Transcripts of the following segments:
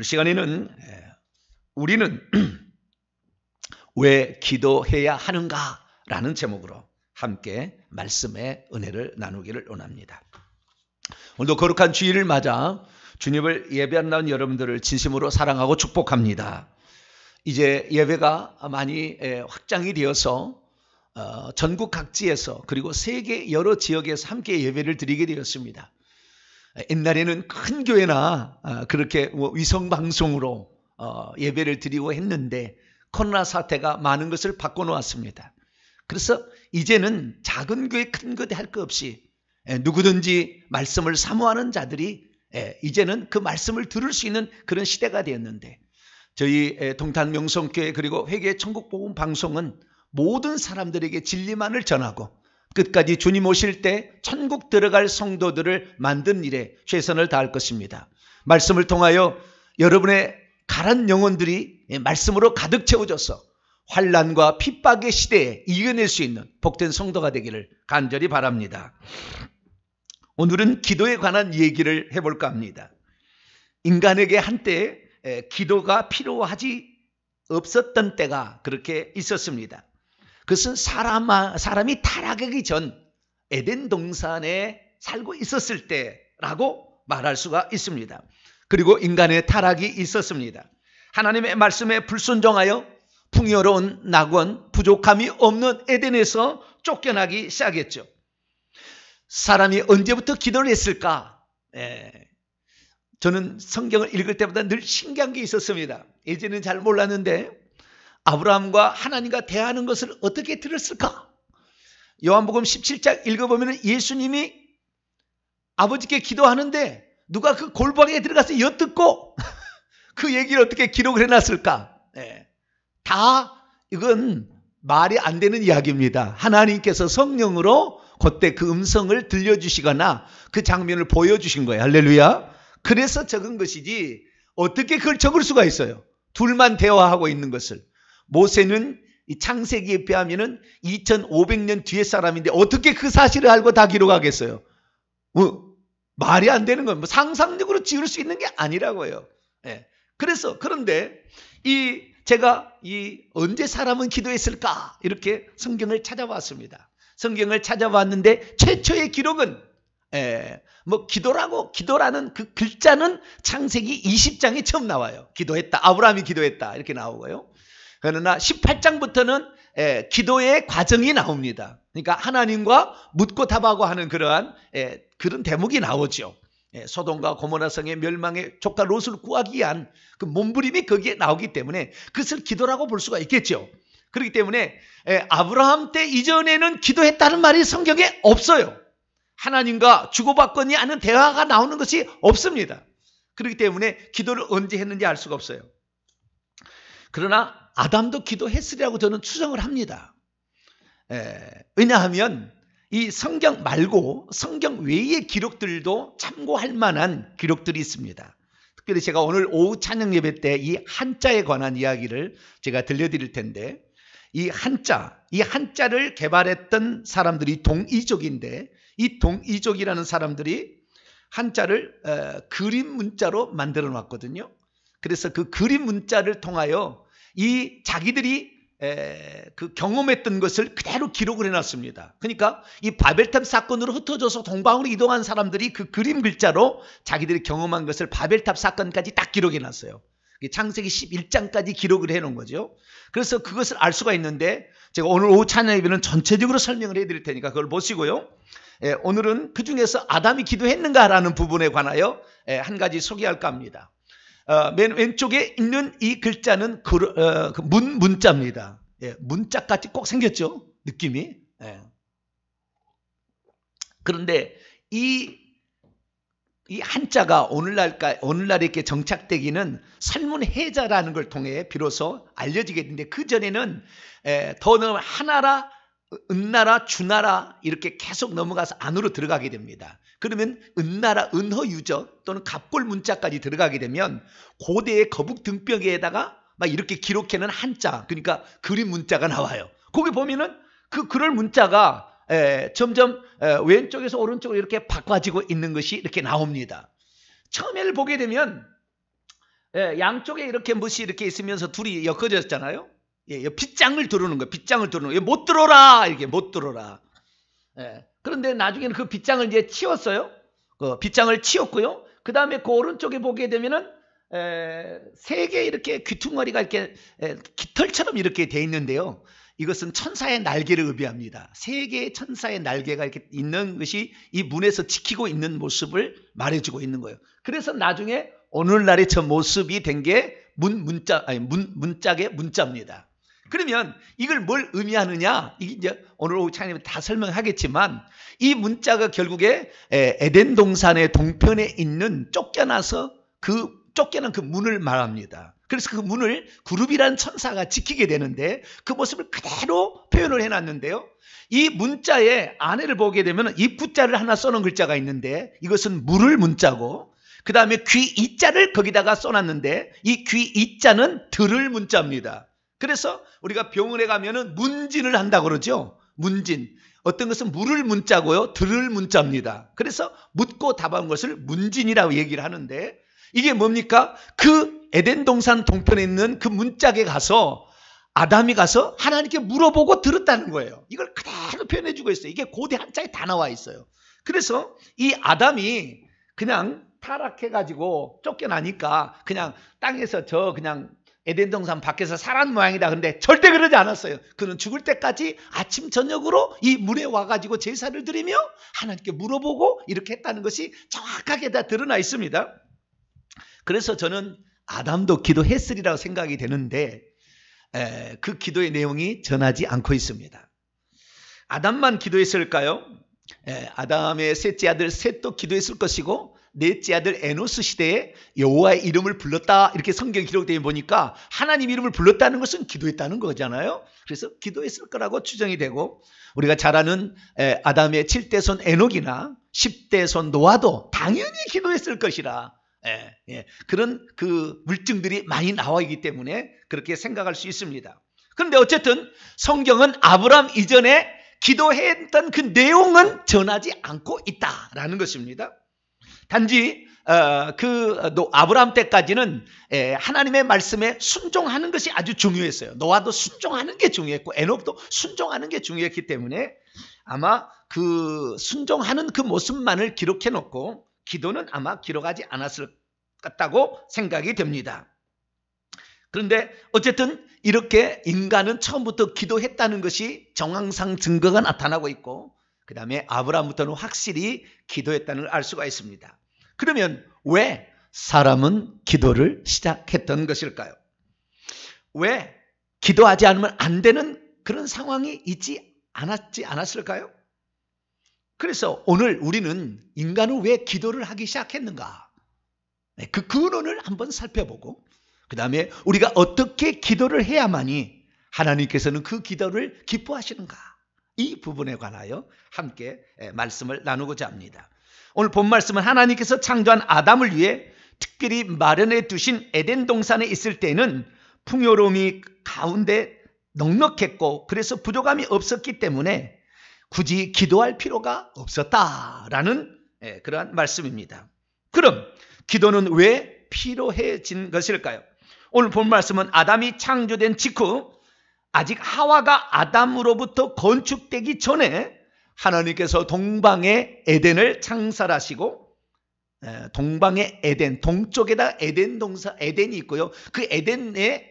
오늘 시간에는 우리는 왜 기도해야 하는가라는 제목으로 함께 말씀의 은혜를 나누기를 원합니다. 오늘도 거룩한 주일을 맞아 주님을 예배한다는 여러분들을 진심으로 사랑하고 축복합니다. 이제 예배가 많이 확장이 되어서 전국 각지에서 그리고 세계 여러 지역에서 함께 예배를 드리게 되었습니다. 옛날에는 큰 교회나 그렇게 위성방송으로 예배를 드리고 했는데 코로나 사태가 많은 것을 바꿔놓았습니다. 그래서 이제는 작은 교회 큰 교회 할 것 없이 누구든지 말씀을 사모하는 자들이 이제는 그 말씀을 들을 수 있는 그런 시대가 되었는데 저희 동탄명성교회 그리고 회개 천국복음 방송은 모든 사람들에게 진리만을 전하고 끝까지 주님 오실 때 천국 들어갈 성도들을 만든 일에 최선을 다할 것입니다. 말씀을 통하여 여러분의 가란 영혼들이 말씀으로 가득 채워져서 환난과 핍박의 시대에 이겨낼 수 있는 복된 성도가 되기를 간절히 바랍니다. 오늘은 기도에 관한 얘기를 해볼까 합니다. 인간에게 한때 기도가 필요하지 없었던 때가 그렇게 있었습니다. 그것은 사람이 타락하기 전 에덴 동산에 살고 있었을 때라고 말할 수가 있습니다. 그리고 인간의 타락이 있었습니다. 하나님의 말씀에 불순종하여 풍요로운 낙원, 부족함이 없는 에덴에서 쫓겨나기 시작했죠. 사람이 언제부터 기도를 했을까? 저는 성경을 읽을 때보다 늘 신기한 게 있었습니다. 예전에는 잘 몰랐는데 아브라함과 하나님과 대화하는 것을 어떻게 들었을까? 요한복음 17장 읽어보면 예수님이 아버지께 기도하는데 누가 그 골방에 들어가서 엿듣고 그 얘기를 어떻게 기록을 해놨을까? 다 이건 말이 안 되는 이야기입니다. 하나님께서 성령으로 그때 그 음성을 들려주시거나 그 장면을 보여주신 거예요. 할렐루야. 그래서 적은 것이지 어떻게 그걸 적을 수가 있어요? 둘만 대화하고 있는 것을. 모세는 이 창세기에 비하면 2500년 뒤의 사람인데 어떻게 그 사실을 알고 다 기록하겠어요? 말이 안 되는 건 상상력으로 지을 수 있는 게 아니라고요. 그런데 제가 언제 사람은 기도했을까? 이렇게 성경을 찾아봤습니다. 성경을 찾아봤는데 최초의 기록은 기도라는 그 글자는 창세기 20장에 처음 나와요. 기도했다. 아브라함이 기도했다. 이렇게 나오고요. 그러나 18장부터는 기도의 과정이 나옵니다. 그러니까 하나님과 묻고 답하고 하는 그런 대목이 나오죠. 소돔과 고모라 성의 멸망의 조카 롯을 구하기 위한 그 몸부림이 거기에 나오기 때문에 그것을 기도라고 볼 수가 있겠죠. 그렇기 때문에 아브라함 때 이전에는 기도했다는 말이 성경에 없어요. 하나님과 주고받거니 하는 대화가 나오는 것이 없습니다. 그렇기 때문에 기도를 언제 했는지 알 수가 없어요. 그러나 아담도 기도했으리라고 저는 추정을 합니다. 왜냐하면 이 성경 말고 성경 외의 기록들도 참고할 만한 기록들이 있습니다. 특별히 제가 오늘 오후 찬양 예배 때 이 한자에 관한 이야기를 제가 들려드릴 텐데 이 한자를 개발했던 사람들이 동이족인데 이 동이족이라는 사람들이 한자를 그림 문자로 만들어 놨거든요. 그래서 그 그림 문자를 통하여 자기들이 그 경험했던 것을 그대로 기록을 해놨습니다. 그러니까 이 바벨탑 사건으로 흩어져서 동방으로 이동한 사람들이 그 그림 글자로 자기들이 경험한 것을 바벨탑 사건까지 딱 기록해놨어요. 창세기 11장까지 기록을 해놓은 거죠. 그래서 그것을 알 수가 있는데 제가 오늘 오후 찬양 예배는 전체적으로 설명을 해드릴 테니까 그걸 보시고요. 오늘은 그 중에서 아담이 기도했는가라는 부분에 관하여 한 가지 소개할까 합니다. 맨 왼쪽에 있는 이 글자는 문자입니다. 문자같이 꼭 생겼죠? 느낌이. 그런데 이 한자가 오늘날 이렇게 정착되기는 설문해자라는 걸 통해 비로소 알려지게 됐는데 그전에는 더 하나라, 은나라, 주나라 이렇게 계속 넘어가서 안으로 들어가게 됩니다. 그러면 은나라, 은허유적 또는 갑골 문자까지 들어가게 되면 고대의 거북 등뼈기에다가 막 이렇게 기록해놓은 한자, 그러니까 그림 문자가 나와요. 거기 보면은 그럴 문자가 점점 왼쪽에서 오른쪽으로 이렇게 바꿔지고 있는 것이 이렇게 나옵니다. 처음에를 보게 되면 예, 양쪽에 이렇게 못이 이렇게 있으면서 둘이 엮어졌잖아요. 예, 빗장을 두르는 거예요. 빗장을 두르는 거예요. 못 들어라 이렇게 못 들어라. 예, 그런데 나중에는 그 빗장을 이제 치웠어요. 그 빗장을 치웠고요. 그 다음에 그 오른쪽에 보게 되면은 세 개 이렇게 귀퉁머리가 이렇게 깃털처럼 이렇게 돼 있는데요. 이것은 천사의 날개를 의미합니다. 세 개의 천사의 날개가 이렇게 있는 것이 이 문에서 지키고 있는 모습을 말해주고 있는 거예요. 그래서 나중에 오늘날의 저 모습이 된 게 문짝의 문자입니다. 그러면 이걸 뭘 의미하느냐? 이게 이제 오늘 오후 차장님이 다 설명하겠지만 이 문자가 결국에 에덴 동산의 동편에 있는 쫓겨난 그 문을 말합니다. 그래서 그 문을 구룹이라는 천사가 지키게 되는데 그 모습을 그대로 표현을 해놨는데요. 이 문자의 안에를 보게 되면 입구자를 하나 써놓은 글자가 있는데 이것은 물을 문자고 그 다음에 귀 이자를 거기다가 써놨는데 이 귀 이자는 들을 문자입니다. 그래서 우리가 병원에 가면은 문진을 한다고 그러죠. 문진. 어떤 것은 물을 문자고요. 들을 문자입니다. 그래서 묻고 답한 것을 문진이라고 얘기를 하는데 이게 뭡니까? 그 에덴 동산 동편에 있는 그 문짝에 가서 아담이 가서 하나님께 물어보고 들었다는 거예요. 이걸 그대로 표현해 주고 있어요. 이게 고대 한자에 다 나와 있어요. 그래서 이 아담이 그냥 타락해가지고 쫓겨나니까 그냥 땅에서 그냥 에덴 동산 밖에서 살았는 모양이다. 그런데 절대 그러지 않았어요. 그는 죽을 때까지 아침 저녁으로 이 문에 와가지고 제사를 드리며 하나님께 물어보고 이렇게 했다는 것이 정확하게 다 드러나 있습니다. 그래서 저는 아담도 기도했으리라고 생각이 되는데 그 기도의 내용이 전하지 않고 있습니다. 아담만 기도했을까요? 아담의 셋째 아들 셋도 기도했을 것이고 넷째 아들 에노스 시대에 여호와의 이름을 불렀다 이렇게 성경에 기록되어 보니까 하나님 이름을 불렀다는 것은 기도했다는 거잖아요. 그래서 기도했을 거라고 추정이 되고 우리가 잘 아는 아담의 7대 손 에녹이나 10대 손 노아도 당연히 기도했을 것이라 그런 그 물증들이 많이 나와 있기 때문에 그렇게 생각할 수 있습니다. 그런데 어쨌든 성경은 아브라함 이전에 기도했던 그 내용은 전하지 않고 있다라는 것입니다. 단지 아브라함 때까지는 하나님의 말씀에 순종하는 것이 아주 중요했어요. 노아도 순종하는 게 중요했고 에녹도 순종하는 게 중요했기 때문에 아마 그 순종하는 그 모습만을 기록해 놓고 기도는 아마 기록하지 않았을 것 같다고 생각이 됩니다. 그런데 어쨌든 이렇게 인간은 처음부터 기도했다는 것이 정황상 증거가 나타나고 있고 그 다음에 아브라함부터는 확실히 기도했다는 걸 알 수가 있습니다. 그러면 왜 사람은 기도를 시작했던 것일까요? 왜 기도하지 않으면 안 되는 그런 상황이 있지 않았을까요? 그래서 오늘 우리는 인간은 왜 기도를 하기 시작했는가? 그 근원을 한번 살펴보고 그 다음에 우리가 어떻게 기도를 해야만이 하나님께서는 그 기도를 기뻐하시는가? 이 부분에 관하여 함께 말씀을 나누고자 합니다. 오늘 본 말씀은 하나님께서 창조한 아담을 위해 특별히 마련해 두신 에덴 동산에 있을 때는 풍요로움이 가운데 넉넉했고 그래서 부족함이 없었기 때문에 굳이 기도할 필요가 없었다라는 그러한 말씀입니다. 그럼 기도는 왜 필요해진 것일까요? 오늘 본 말씀은 아담이 창조된 직후 아직 하와가 아담으로부터 건축되기 전에 하나님께서 동방의 에덴을 창설하시고 동방의 에덴, 동쪽에다 에덴 동산 에덴이 있고요. 그 에덴의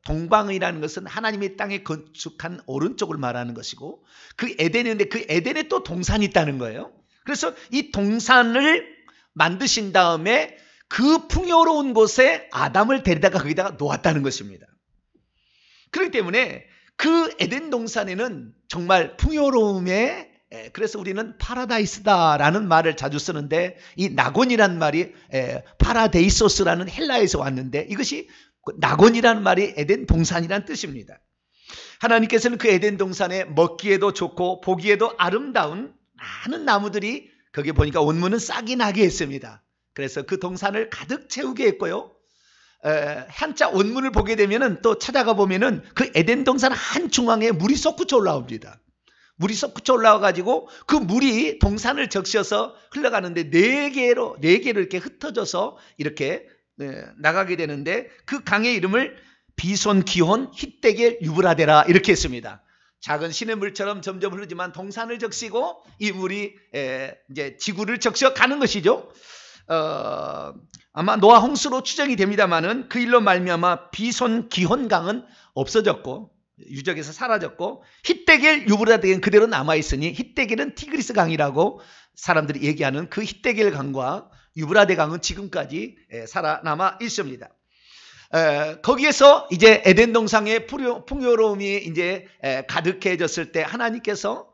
동방이라는 것은 하나님의 땅에 건축한 오른쪽을 말하는 것이고 그 에덴인데 그 에덴에 또 동산이 있다는 거예요. 그래서 이 동산을 만드신 다음에 그 풍요로운 곳에 아담을 데리다가 거기다가 놓았다는 것입니다. 그렇기 때문에 그 에덴 동산에는 정말 풍요로움에 그래서 우리는 파라다이스다라는 말을 자주 쓰는데 이 나곤이라는 말이 파라데이소스라는 헬라에서 왔는데 이것이 나곤이라는 말이 에덴 동산이라는 뜻입니다. 하나님께서는 그 에덴 동산에 먹기에도 좋고 보기에도 아름다운 많은 나무들이 거기 보니까 원문은 싹이 나게 했습니다. 그래서 그 동산을 가득 채우게 했고요. 한자 원문을 보게 되면은 또 찾아가 보면은 그 에덴 동산 한 중앙에 물이 솟구쳐 올라옵니다. 물이 솟구쳐 올라와가지고 그 물이 동산을 적셔서 흘러가는데 네 개로 이렇게 흩어져서 이렇게 나가게 되는데 그 강의 이름을 비손, 기혼, 힛데겔, 유브라데라 이렇게 했습니다. 작은 시냇물처럼 점점 흐르지만 동산을 적시고 이 물이 이제 지구를 적셔 가는 것이죠. 아마 노아 홍수로 추정이 됩니다만은 그 일로 말미암아 비손, 기혼 강은 없어졌고 유적에서 사라졌고 힛데겔, 유브라데겔은 그대로 남아있으니 힛데겔은 티그리스 강이라고 사람들이 얘기하는 그 힛데겔 강과 유브라데 강은 지금까지 살아남아 있습니다. 거기에서 이제 에덴 동산의 풍요로움이 이제 가득해졌을 때 하나님께서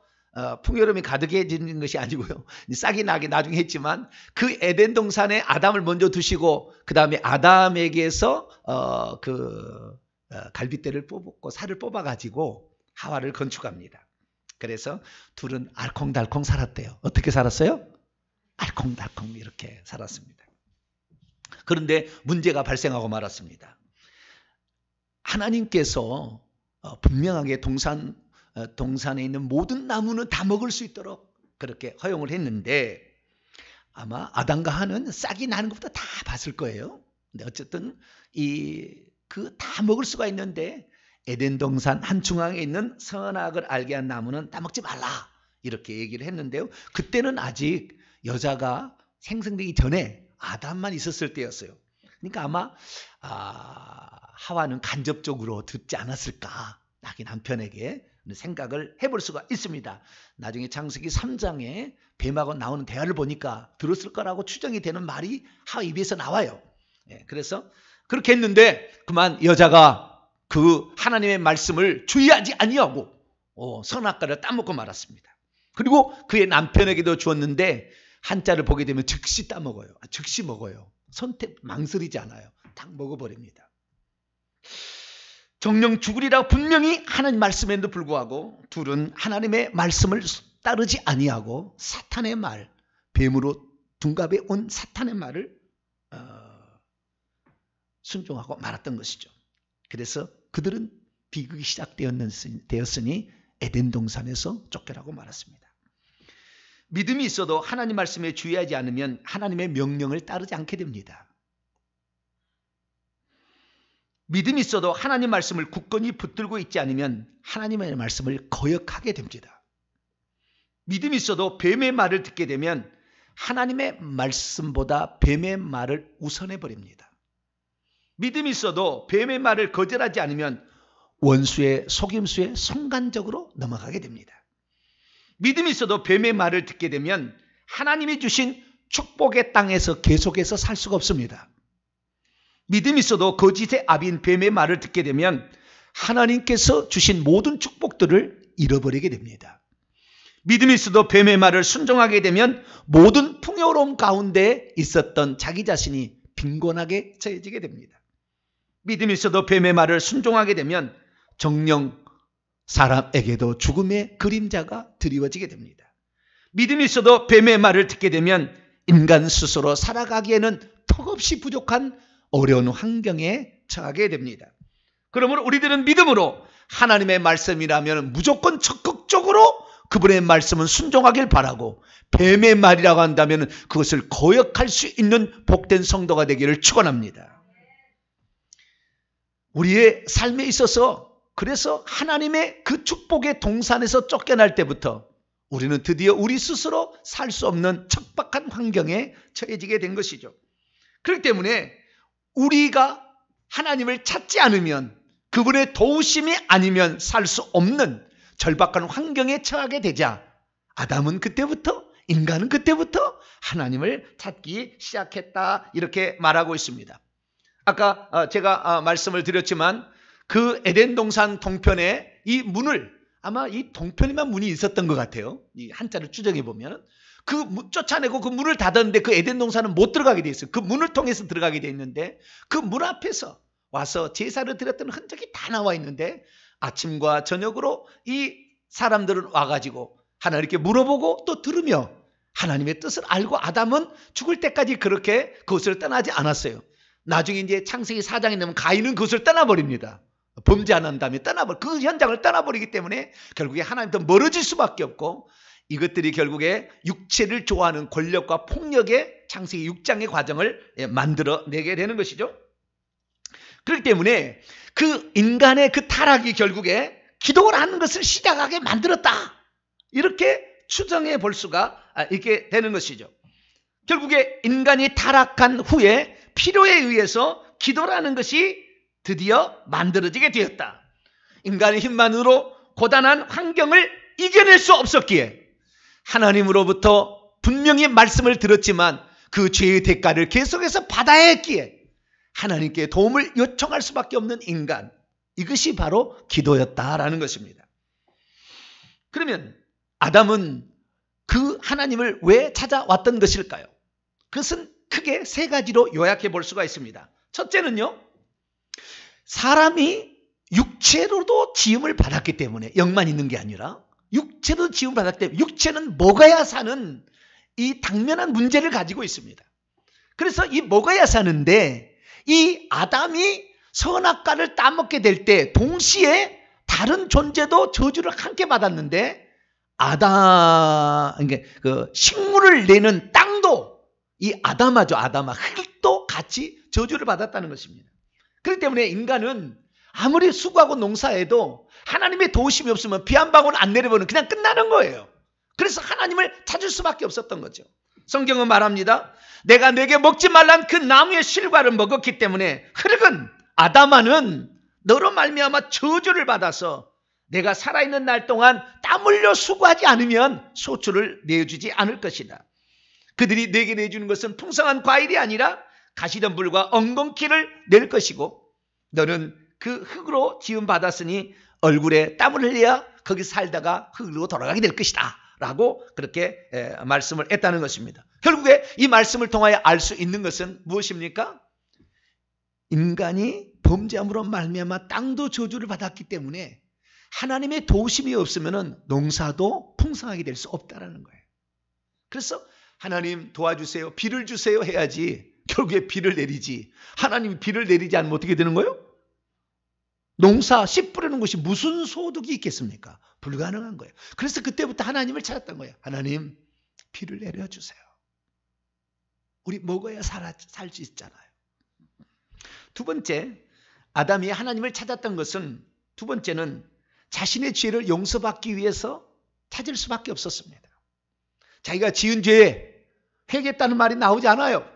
풍요로움이 가득해지는 것이 아니고요. 싹이 나게 나중에 했지만 그 에덴 동산에 아담을 먼저 두시고 그 다음에 아담에게서 갈빗대를 뽑고 살을 뽑아가지고 하와를 건축합니다. 그래서 둘은 알콩달콩 살았대요. 어떻게 살았어요? 알콩달콩 이렇게 살았습니다. 그런데 문제가 발생하고 말았습니다. 하나님께서 분명하게 동산에 있는 모든 나무는 다 먹을 수 있도록 그렇게 허용을 했는데 아마 아담과 하는 싹이 나는 것보다 다 봤을 거예요. 근데 어쨌든 다 먹을 수가 있는데 에덴 동산 한중앙에 있는 선악을 알게 한 나무는 따먹지 말라 이렇게 얘기를 했는데요. 그때는 아직 여자가 생성되기 전에 아담만 있었을 때였어요. 그러니까 아마 하와는 간접적으로 듣지 않았을까 자기 남편에게 생각을 해볼 수가 있습니다. 나중에 창세기 3장에 뱀하고 나오는 대화를 보니까 들었을 거라고 추정이 되는 말이 하와 입에서 나와요. 그래서 그렇게 했는데 그만 여자가 그 하나님의 말씀을 주의하지 아니하고 선악과를 따먹고 말았습니다. 그리고 그의 남편에게도 주었는데 한자를 보게 되면 즉시 따먹어요. 즉시 먹어요. 선택 망설이지 않아요. 딱 먹어버립니다. 정령 죽으리라고 분명히 하나님 말씀에도 불구하고 둘은 하나님의 말씀을 따르지 아니하고 사탄의 말, 뱀으로 둔갑해 온 사탄의 말을 순종하고 말았던 것이죠. 그래서 그들은 비극이 시작되었으니 에덴 동산에서 쫓겨나고 말았습니다. 믿음이 있어도 하나님 말씀에 주의하지 않으면 하나님의 명령을 따르지 않게 됩니다. 믿음이 있어도 하나님 말씀을 굳건히 붙들고 있지 않으면 하나님의 말씀을 거역하게 됩니다. 믿음이 있어도 뱀의 말을 듣게 되면 하나님의 말씀보다 뱀의 말을 우선해 버립니다. 믿음이 있어도 뱀의 말을 거절하지 않으면 원수의 속임수에 순간적으로 넘어가게 됩니다. 믿음이 있어도 뱀의 말을 듣게 되면 하나님이 주신 축복의 땅에서 계속해서 살 수가 없습니다. 믿음이 있어도 거짓의 압인 뱀의 말을 듣게 되면 하나님께서 주신 모든 축복들을 잃어버리게 됩니다. 믿음이 있어도 뱀의 말을 순종하게 되면 모든 풍요로움 가운데 있었던 자기 자신이 빈곤하게 처해지게 됩니다. 믿음이 있어도 뱀의 말을 순종하게 되면 정녕 사람에게도 죽음의 그림자가 드리워지게 됩니다. 믿음이 있어도 뱀의 말을 듣게 되면 인간 스스로 살아가기에는 턱없이 부족한 어려운 환경에 처하게 됩니다. 그러므로 우리들은 믿음으로 하나님의 말씀이라면 무조건 적극적으로 그분의 말씀은 순종하길 바라고 뱀의 말이라고 한다면 그것을 거역할 수 있는 복된 성도가 되기를 축원합니다. 우리의 삶에 있어서 그래서 하나님의 그 축복의 동산에서 쫓겨날 때부터 우리는 드디어 우리 스스로 살 수 없는 척박한 환경에 처해지게 된 것이죠. 그렇기 때문에 우리가 하나님을 찾지 않으면 그분의 도우심이 아니면 살 수 없는 절박한 환경에 처하게 되자 아담은 그때부터 인간은 그때부터 하나님을 찾기 시작했다 이렇게 말하고 있습니다. 아까 제가 말씀을 드렸지만 그 에덴 동산 동편에 이 문을 아마 이 동편에만 문이 있었던 것 같아요. 이 한자를 추정해 보면 쫓아내고 그 문을 닫았는데 그 에덴 동산은 못 들어가게 돼 있어요. 그 문을 통해서 들어가게 돼 있는데 그 문 앞에서 와서 제사를 드렸던 흔적이 다 나와 있는데 아침과 저녁으로 이 사람들은 와가지고 하나님께 물어보고 또 들으며 하나님의 뜻을 알고 아담은 죽을 때까지 그렇게 그것을 떠나지 않았어요. 나중에 이제 창세기 4장에 되면 가인은 그것을 떠나버립니다. 범죄 안 한 다음에 그 현장을 떠나버리기 때문에 결국에 하나님부터 멀어질 수밖에 없고, 이것들이 결국에 육체를 좋아하는 권력과 폭력의 창세기 6장의 과정을 만들어내게 되는 것이죠. 그렇기 때문에 그 인간의 그 타락이 결국에 기도를 하는 것을 시작하게 만들었다, 이렇게 추정해 볼 수가 있게 되는 것이죠. 결국에 인간이 타락한 후에 필요에 의해서 기도라는 것이 드디어 만들어지게 되었다. 인간의 힘만으로 고단한 환경을 이겨낼 수 없었기에 하나님으로부터 분명히 말씀을 들었지만 그 죄의 대가를 계속해서 받아야 했기에 하나님께 도움을 요청할 수밖에 없는 인간, 이것이 바로 기도였다라는 것입니다. 그러면 아담은 그 하나님을 왜 찾아왔던 것일까요? 그것은 크게 세 가지로 요약해 볼 수가 있습니다. 첫째는요, 사람이 육체로도 지음을 받았기 때문에, 영만 있는 게 아니라 육체도 지음을 받았기 때문에 육체는 먹어야 사는 이 당면한 문제를 가지고 있습니다. 그래서 이 먹어야 사는데, 이 아담이 선악과를 따먹게 될 때 동시에 다른 존재도 저주를 함께 받았는데, 그 식물을 내는 땅도, 이 아담아, 흙도 같이 저주를 받았다는 것입니다. 그렇기 때문에 인간은 아무리 수고하고 농사해도 하나님의 도우심이 없으면 비 한 방울 안 내려보면 그냥 끝나는 거예요. 그래서 하나님을 찾을 수밖에 없었던 거죠. 성경은 말합니다. 내가 내게 먹지 말란 그 나무의 실과를 먹었기 때문에 흙은, 아담아는 너로 말미암아 저주를 받아서 내가 살아있는 날 동안 땀 흘려 수고하지 않으면 소출을 내어주지 않을 것이다. 그들이 내게 내주는 것은 풍성한 과일이 아니라 가시던 불과 엉겅퀴를 낼 것이고, 너는 그 흙으로 지음받았으니 얼굴에 땀을 흘려야 거기 살다가 흙으로 돌아가게 될 것이다 라고 그렇게 말씀을 했다는 것입니다. 결국에 이 말씀을 통하여 알 수 있는 것은 무엇입니까? 인간이 범죄함으로 말미암아 땅도 저주를 받았기 때문에 하나님의 도우심이 없으면 농사도 풍성하게 될 수 없다는 거예요. 그래서 하나님 도와주세요, 비를 주세요 해야지 결국에 비를 내리지, 하나님이 비를 내리지 않으면 어떻게 되는 거예요? 농사 씨 뿌리는 것이 무슨 소득이 있겠습니까? 불가능한 거예요. 그래서 그때부터 하나님을 찾았던 거예요. 하나님, 비를 내려주세요. 우리 먹어야 살 수 있잖아요. 두 번째, 아담이 하나님을 찾았던 것은, 두 번째는 자신의 죄를 용서받기 위해서 찾을 수밖에 없었습니다. 자기가 지은 죄에 회개했다는 말이 나오지 않아요.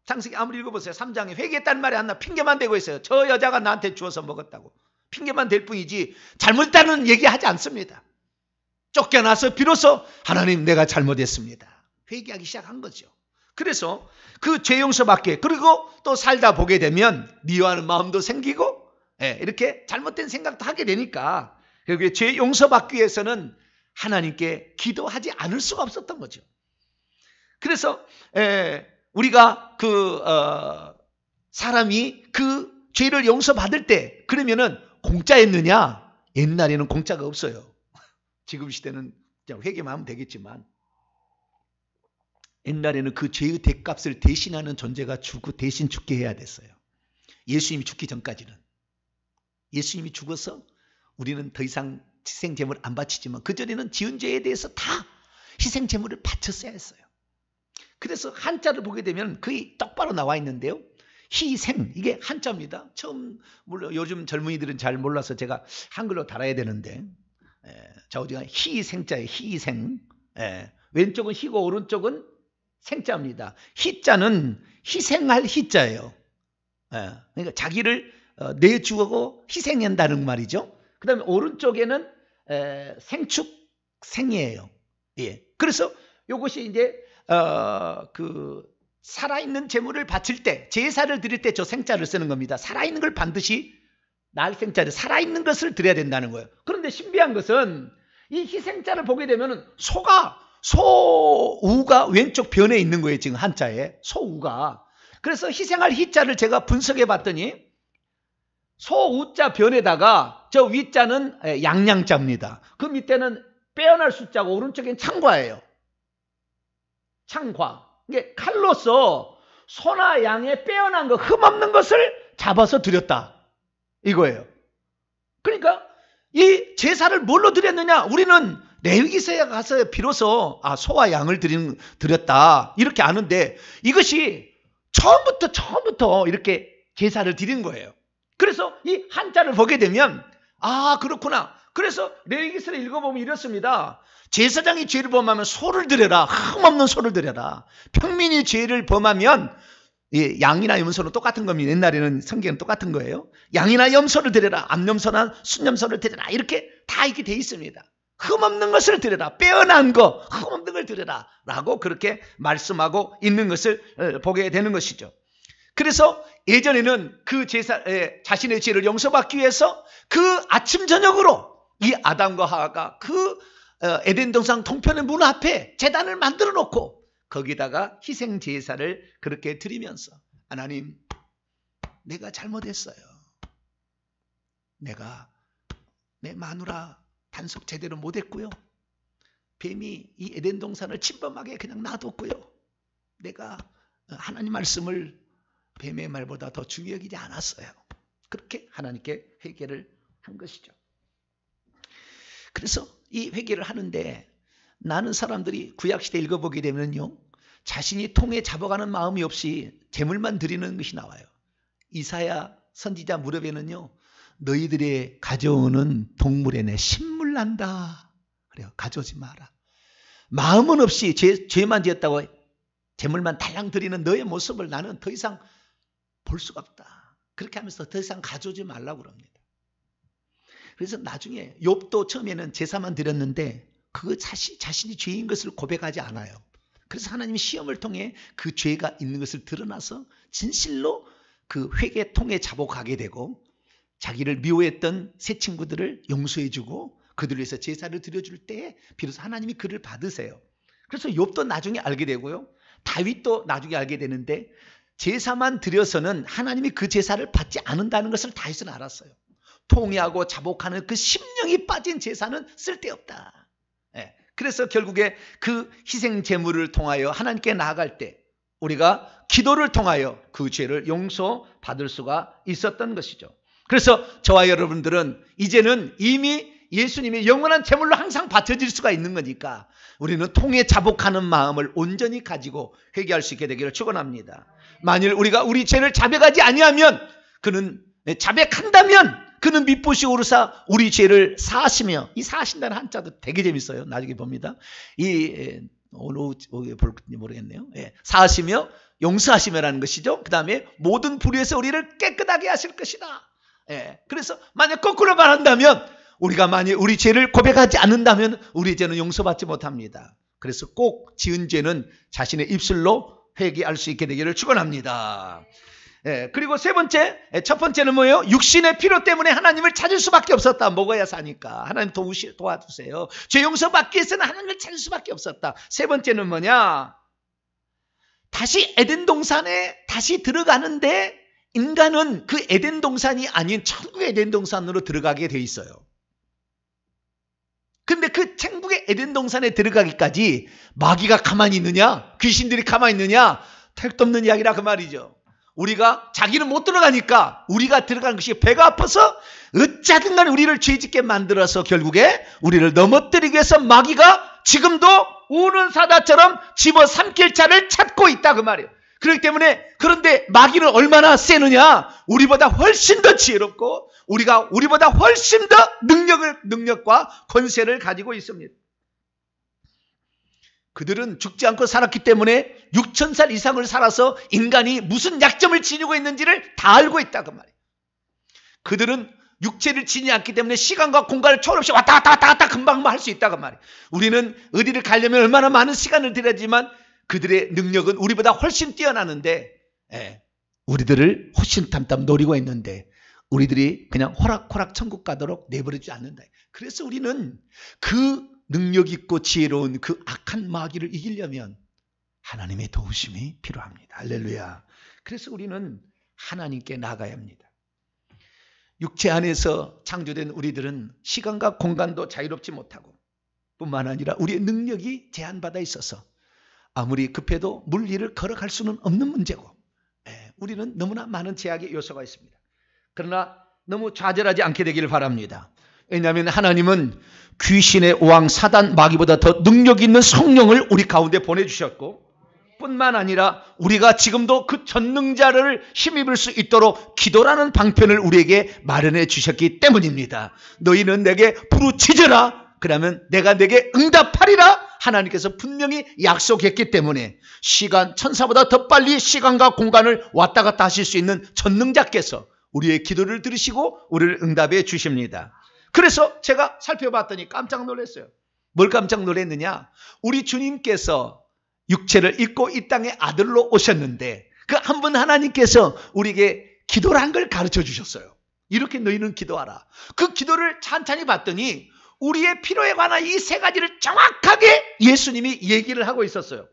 창세기 아무리 읽어보세요. 3장에 회개했다는 말이 안 나와. 핑계만 대고 있어요. 저 여자가 나한테 주어서 먹었다고. 핑계만 댈 뿐이지 잘못했다는 얘기하지 않습니다. 쫓겨나서 비로소 하나님, 내가 잘못했습니다, 회개하기 시작한 거죠. 그래서 그 죄 용서받기, 그리고 또 살다 보게 되면 미워하는 마음도 생기고, 이렇게 잘못된 생각도 하게 되니까 결국에 죄 용서받기 위해서는 하나님께 기도하지 않을 수가 없었던 거죠. 그래서 우리가 사람이 그 죄를 용서받을 때 그러면은 공짜였느냐? 옛날에는 공짜가 없어요. 지금 시대는 그냥 회개만 하면 되겠지만, 옛날에는 그 죄의 대값을 대신하는 존재가 대신 죽게 해야 됐어요. 예수님이 죽기 전까지는. 예수님이 죽어서 우리는 더 이상 희생제물 안 바치지만 그전에는 지은 죄에 대해서 다 희생제물을 바쳤어야 했어요. 그래서 한자를 보게 되면 거의 똑바로 나와 있는데요. 희생, 이게 한자입니다. 물론 요즘 젊은이들은 잘 몰라서 제가 한글로 달아야 되는데, 좌우지간 희생자예요. 희생. 왼쪽은 희고 오른쪽은 생자입니다. 희자는 희생할 희자예요. 그러니까 자기를 내주고 희생한다는 말이죠. 그 다음에 오른쪽에는 생축, 생이에요. 그래서 이것이 이제 살아있는 제물을 바칠 때, 제사를 드릴 때 저 생자를 쓰는 겁니다. 살아있는 걸 반드시, 날 생자를, 살아있는 것을 드려야 된다는 거예요. 그런데 신비한 것은 이 희생자를 보게 되면 소우가 왼쪽 변에 있는 거예요. 지금 한자에 소우가. 그래서 희생할 희자를 제가 분석해 봤더니 소우자 변에다가 저 위자는 양양자입니다. 그 밑에는 빼어날 숫자고 오른쪽엔 창과예요. 창과. 이게 칼로서 소나 양의 빼어난 거, 흠없는 것을 잡아서 드렸다, 이거예요. 그러니까 이 제사를 뭘로 드렸느냐? 우리는 레위기서에 가서 비로소 소와 양을 드렸다 이렇게 아는데, 이것이 처음부터 이렇게 제사를 드린 거예요. 그래서 이 한자를 보게 되면 그렇구나. 그래서 레위기서를 읽어보면 이렇습니다. 제사장이 죄를 범하면 소를 드려라. 흠없는 소를 드려라. 평민이 죄를 범하면 양이나 염소는 똑같은 겁니다. 옛날에는 성경은 똑같은 거예요. 양이나 염소를 드려라. 암염소나 순염소를 드려라. 이렇게 다 이렇게 돼 있습니다. 흠없는 것을 드려라. 빼어난 거, 흠없는 걸 드려라. 라고 그렇게 말씀하고 있는 것을 보게 되는 것이죠. 그래서 예전에는 그 자신의 죄를 용서받기 위해서 그 아침 저녁으로 이 아담과 하와가 그 에덴 동산 동편의 문 앞에 제단을 만들어 놓고 거기다가 희생 제사를 그렇게 드리면서, 하나님, 내가 잘못했어요. 내가 내 마누라 단속 제대로 못했고요. 뱀이 이 에덴 동산을 침범하게 그냥 놔뒀고요. 내가 하나님 말씀을 뱀의 말보다 더 중요히 여기지 않았어요. 그렇게 하나님께 회개를 한 것이죠. 그래서 이 회개를 하는데, 많은 사람들이 구약시대 읽어보게 되면요, 자신이 통에 잡아가는 마음이 없이 제물만 드리는 것이 나와요. 이사야 선지자 무렵에는요, 너희들의 가져오는 동물에 내 신물 난다. 그래요. 가져오지 마라. 마음은 없이 죄만 지었다고 제물만 달랑 드리는 너의 모습을 나는 더 이상 볼 수가 없다. 그렇게 하면서 더 이상 가져오지 말라고 그럽니다. 그래서 나중에 욥도 처음에는 제사만 드렸는데 그거 자신이 죄인 것을 고백하지 않아요. 그래서 하나님이 시험을 통해 그 죄가 있는 것을 드러나서 진실로 그 회개통에 자복하게 되고, 자기를 미워했던 새 친구들을 용서해주고 그들을 위해서 제사를 드려줄 때 비로소 하나님이 그를 받으세요. 그래서 욥도 나중에 알게 되고요, 다윗도 나중에 알게 되는데, 제사만 드려서는 하나님이 그 제사를 받지 않는다는 것을 다윗은 알았어요. 통회하고 자복하는 그 심령이 빠진 제사는 쓸데없다. 그래서 결국에 그 희생 제물을 통하여 하나님께 나아갈 때 우리가 기도를 통하여 그 죄를 용서받을 수가 있었던 것이죠. 그래서 저와 여러분들은 이제는 이미 예수님이 영원한 제물로 항상 바쳐질 수가 있는 거니까 우리는 통에 자복하는 마음을 온전히 가지고 회개할 수 있게 되기를 축원합니다. 만일 우리가 우리 죄를 자백하지 아니하면, 그는 자백한다면 그는 미쁘시 오르사 우리 죄를 사하시며, 이 사하신다는 한자도 되게 재밌어요. 나중에 봅니다. 오늘 볼지 모르겠네요. 사하시며 용서하시며라는 것이죠. 그 다음에 모든 불의에서 우리를 깨끗하게 하실 것이다. 그래서 만약 거꾸로 말한다면, 우리가 만약 우리 죄를 고백하지 않는다면 우리 죄는 용서받지 못합니다. 그래서 꼭 지은 죄는 자신의 입술로 회개할 수 있게 되기를 축원합니다. 그리고 첫 번째는 뭐예요? 육신의 필요 때문에 하나님을 찾을 수밖에 없었다. 먹어야 사니까. 하나님 도와주세요. 죄 용서받기 위해서는 하나님을 찾을 수밖에 없었다. 세 번째는 뭐냐? 다시 에덴 동산에 다시 들어가는데 인간은 그 에덴 동산이 아닌 천국의 에덴 동산으로 들어가게 돼 있어요. 근데 그 천국의 에덴 동산에 들어가기까지 마귀가 가만히 있느냐? 귀신들이 가만히 있느냐? 택도 없는 이야기라 그 말이죠. 우리가 자기는 못 들어가니까 우리가 들어가는 것이 배가 아파서 어찌하든 간에 우리를 죄짓게 만들어서 결국에 우리를 넘어뜨리기 위해서 마귀가 지금도 우는 사자처럼 집어삼킬 자를 찾고 있다 그 말이에요. 그렇기 때문에, 그런데 마귀는 얼마나 세느냐? 우리보다 훨씬 더 지혜롭고 우리보다 훨씬 더 능력과 권세를 가지고 있습니다. 그들은 죽지 않고 살았기 때문에 6,000살 이상을 살아서 인간이 무슨 약점을 지니고 있는지를 다 알고 있다 그 말이에요. 그들은 육체를 지니 않기 때문에 시간과 공간을 초월 없이 왔다 갔다 금방 할 수 있다 그 말이에요. 우리는 어디를 가려면 얼마나 많은 시간을 들여야지만 그들의 능력은 우리보다 훨씬 뛰어나는데, 우리들을 호신탐탐 노리고 있는데 우리들이 그냥 호락호락 천국 가도록 내버려주지 않는다. 그래서 우리는 그 능력 있고 지혜로운 그 악한 마귀를 이기려면 하나님의 도우심이 필요합니다. 할렐루야. 그래서 우리는 하나님께 나가야 합니다. 육체 안에서 창조된 우리들은 시간과 공간도 자유롭지 못하고, 뿐만 아니라 우리의 능력이 제한받아 있어서 아무리 급해도 물 위를 걸어갈 수는 없는 문제고, 우리는 너무나 많은 제약의 요소가 있습니다. 그러나 너무 좌절하지 않게 되기를 바랍니다. 왜냐하면 하나님은 귀신의 왕 사단 마귀보다 더 능력 있는 성령을 우리 가운데 보내주셨고, 뿐만 아니라 우리가 지금도 그 전능자를 힘입을 수 있도록 기도라는 방편을 우리에게 마련해 주셨기 때문입니다. 너희는 내게 부르짖으라, 그러면 내가 내게 응답하리라 하나님께서 분명히 약속했기 때문에 시간, 천사보다 더 빨리 시간과 공간을 왔다 갔다 하실 수 있는 전능자께서 우리의 기도를 들으시고 우리를 응답해 주십니다. 그래서 제가 살펴봤더니 깜짝 놀랐어요. 뭘 깜짝 놀랐느냐? 우리 주님께서 육체를 입고 이 땅에 아들로 오셨는데 그 한 분 하나님께서 우리에게 기도란 걸 가르쳐 주셨어요. 이렇게 너희는 기도하라. 그 기도를 찬찬히 봤더니 우리의 필요에 관한 이 세 가지를 정확하게 예수님이 얘기를 하고 있었어요.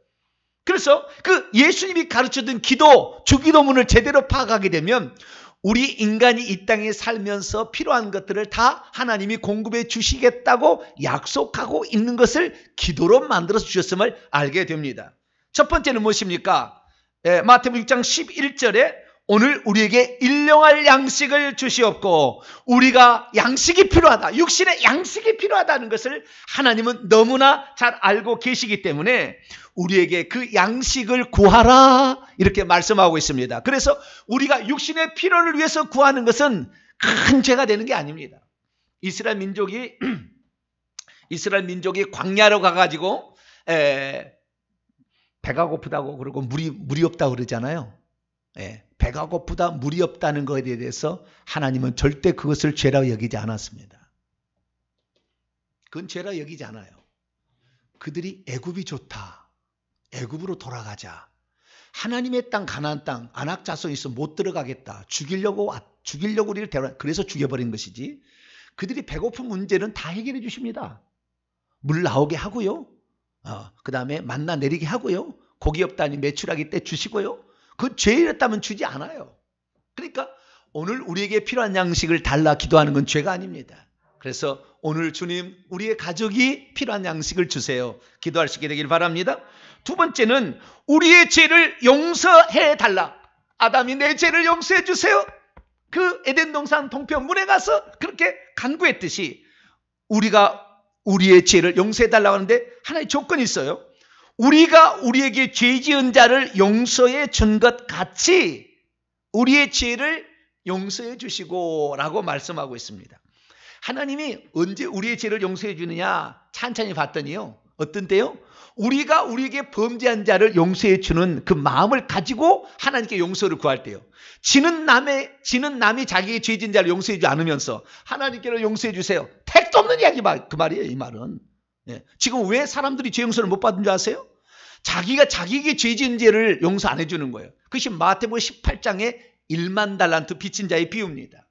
그래서 그 예수님이 가르쳐준 기도, 주기도문을 제대로 파악하게 되면 우리 인간이 이 땅에 살면서 필요한 것들을 다 하나님이 공급해 주시겠다고 약속하고 있는 것을 기도로 만들어서 주셨음을 알게 됩니다. 첫 번째는 무엇입니까? 마태복음 6장 11절에 오늘 우리에게 일용할 양식을 주시옵고, 우리가 양식이 필요하다, 육신의 양식이 필요하다는 것을 하나님은 너무나 잘 알고 계시기 때문에 우리에게 그 양식을 구하라 이렇게 말씀하고 있습니다. 그래서 우리가 육신의 필요를 위해서 구하는 것은 큰 죄가 되는 게 아닙니다. 이스라엘 민족이 광야로 가가지고 배가 고프다고 그러고 물이 없다고 그러잖아요. 배가 고프다, 물이 없다는 것에 대해서 하나님은 절대 그것을 죄라 여기지 않았습니다. 그건 죄라 여기지 않아요. 그들이 애굽이 좋다, 애굽으로 돌아가자, 하나님의 땅 가나안 땅 안악 자손이 있어 못 들어가겠다, 죽이려고 우리를 데려와, 그래서 죽여버린 것이지, 그들이 배고픈 문제는 다 해결해 주십니다. 물 나오게 하고요, 그 다음에 만나 내리게 하고요, 고기 없다니 메추라기 때 주시고요, 그 죄였다면 주지 않아요. 그러니까 오늘 우리에게 필요한 양식을 달라 기도하는 건 죄가 아닙니다. 그래서 오늘 주님, 우리의 가족이 필요한 양식을 주세요, 기도할 수 있게 되길 바랍니다. 두 번째는 우리의 죄를 용서해 달라. 아담이 내 죄를 용서해 주세요, 그 에덴 동산 동편문에 가서 그렇게 간구했듯이 우리가 우리의 죄를 용서해 달라고 하는데 하나의 조건이 있어요. 우리가 우리에게 죄 지은 자를 용서해 준 것 같이 우리의 죄를 용서해 주시고 라고 말씀하고 있습니다. 하나님이 언제 우리의 죄를 용서해 주느냐 찬찬히 봤더니요, 어떤 때요? 우리가 우리에게 범죄한 자를 용서해 주는 그 마음을 가지고 하나님께 용서를 구할 때요. 지는 남이 자기의 죄 지은 자를 용서해 주지 않으면서 하나님께로 용서해 주세요, 택도 없는 이야기, 그 말이에요. 이 말은 지금 왜 사람들이 죄 용서를 못 받은 줄 아세요? 자기가 자기에게 죄 지은 죄를 용서 안 해주는 거예요. 그것이 마태복음 18장에 1만 달란트 빚진 자의 비유입니다.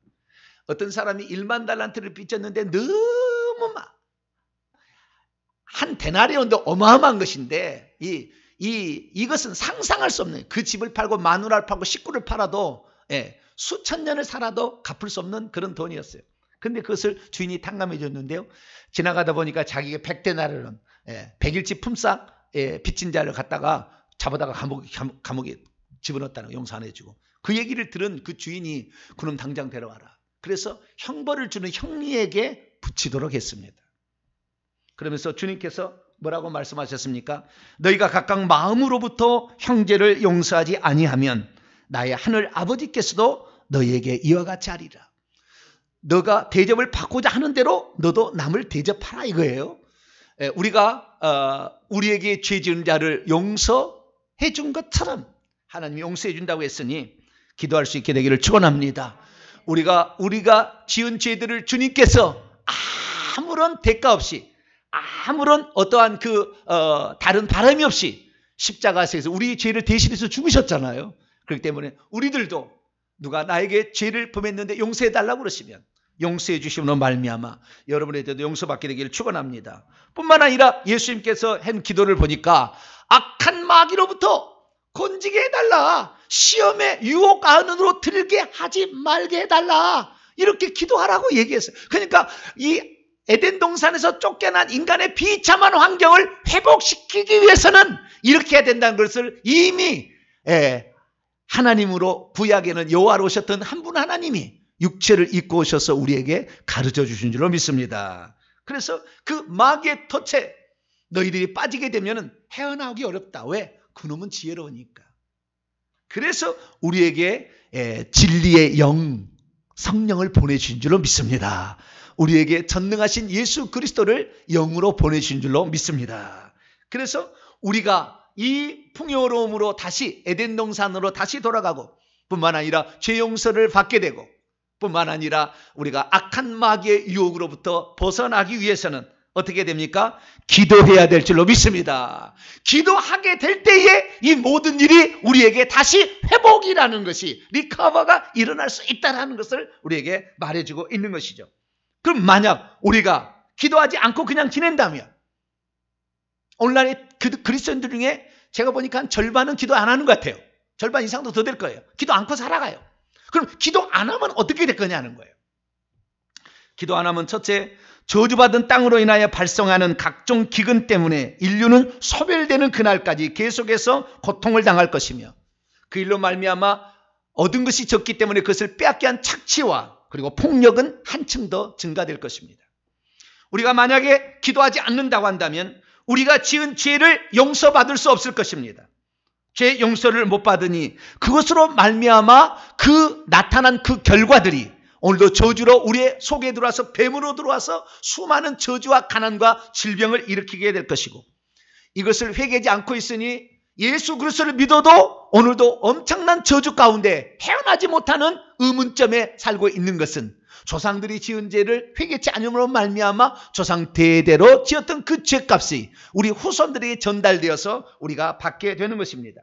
어떤 사람이 1만 달란트를 빚졌는데 너무 한 데나리온도 어마어마한 것인데 이것은 상상할 수 없는, 그 집을 팔고 마누라를 팔고 식구를 팔아도 수천 년을 살아도 갚을 수 없는 그런 돈이었어요. 근데 그것을 주인이 탕감해 줬는데요, 지나가다 보니까 자기가 100데나리온 100일치 품삯 빚진 자를 갖다가 잡아다가 감옥에 집어넣었다는 거 용서 안 해주고, 그 얘기를 들은 그 주인이 그놈 당장 데려와라, 그래서 형벌을 주는 형리에게 붙이도록 했습니다. 그러면서 주님께서 뭐라고 말씀하셨습니까? 너희가 각각 마음으로부터 형제를 용서하지 아니하면 나의 하늘 아버지께서도 너희에게 이와 같이 하리라. 너가 대접을 받고자 하는 대로 너도 남을 대접하라 이거예요. 우리가 우리에게 죄 지은 자를 용서해 준 것처럼 하나님이 용서해 준다고 했으니 기도할 수 있게 되기를 축원합니다. 우리가 지은 죄들을 주님께서 아무런 대가 없이, 아무런 어떠한 다른 바람이 없이 십자가에서 우리 죄를 대신해서 죽으셨잖아요. 그렇기 때문에 우리들도 누가 나에게 죄를 범했는데 용서해 달라고 그러시면 용서해 주심으로 말미암아 여러분에게도 용서받게 되기를 축원합니다. 뿐만 아니라 예수님께서 한 기도를 보니까 악한 마귀로부터 건지게 해달라, 시험에 유혹 안으로 들게 하지 말게 해달라, 이렇게 기도하라고 얘기했어요. 그러니까 이 에덴 동산에서 쫓겨난 인간의 비참한 환경을 회복시키기 위해서는 이렇게 해야 된다는 것을 이미 하나님으로 구약에는 여호와로 오셨던 한 분 하나님이 육체를 입고 오셔서 우리에게 가르쳐 주신 줄로 믿습니다. 그래서 그 마귀의 덫에 너희들이 빠지게 되면 헤어나오기 어렵다. 왜? 그놈은 지혜로우니까. 그래서 우리에게 진리의 영, 성령을 보내주신 줄로 믿습니다. 우리에게 전능하신 예수 그리스도를 영으로 보내주신 줄로 믿습니다. 그래서 우리가 이 풍요로움으로 다시 에덴 동산으로 다시 돌아가고 뿐만 아니라 죄 용서를 받게 되고 뿐만 아니라 우리가 악한 마귀의 유혹으로부터 벗어나기 위해서는 어떻게 됩니까? 기도해야 될 줄로 믿습니다. 기도하게 될 때에 이 모든 일이 우리에게 다시 회복이라는 것이 리커버가 일어날 수 있다는 것을 우리에게 말해주고 있는 것이죠. 그럼 만약 우리가 기도하지 않고 그냥 지낸다면 오늘날의 그리스도인들 중에 제가 보니까 한 절반은 기도 안 하는 것 같아요. 절반 이상도 더 될 거예요. 기도 않고 살아가요. 그럼 기도 안 하면 어떻게 될 거냐는 거예요. 기도 안 하면 첫째, 저주받은 땅으로 인하여 발생하는 각종 기근 때문에 인류는 소멸되는 그날까지 계속해서 고통을 당할 것이며 그 일로 말미암아 얻은 것이 적기 때문에 그것을 빼앗기 위한 착취와 그리고 폭력은 한층 더 증가될 것입니다. 우리가 만약에 기도하지 않는다고 한다면 우리가 지은 죄를 용서받을 수 없을 것입니다. 죄 용서를 못 받으니 그것으로 말미암아 그 나타난 그 결과들이 오늘도 저주로 우리의 속에 들어와서 뱀으로 들어와서 수많은 저주와 가난과 질병을 일으키게 될 것이고 이것을 회개하지 않고 있으니 예수 그리스도를 믿어도 오늘도 엄청난 저주 가운데 헤어나지 못하는 의문점에 살고 있는 것은 조상들이 지은 죄를 회개치 않음으로 말미암아 조상 대대로 지었던 그 죄값이 우리 후손들에게 전달되어서 우리가 받게 되는 것입니다.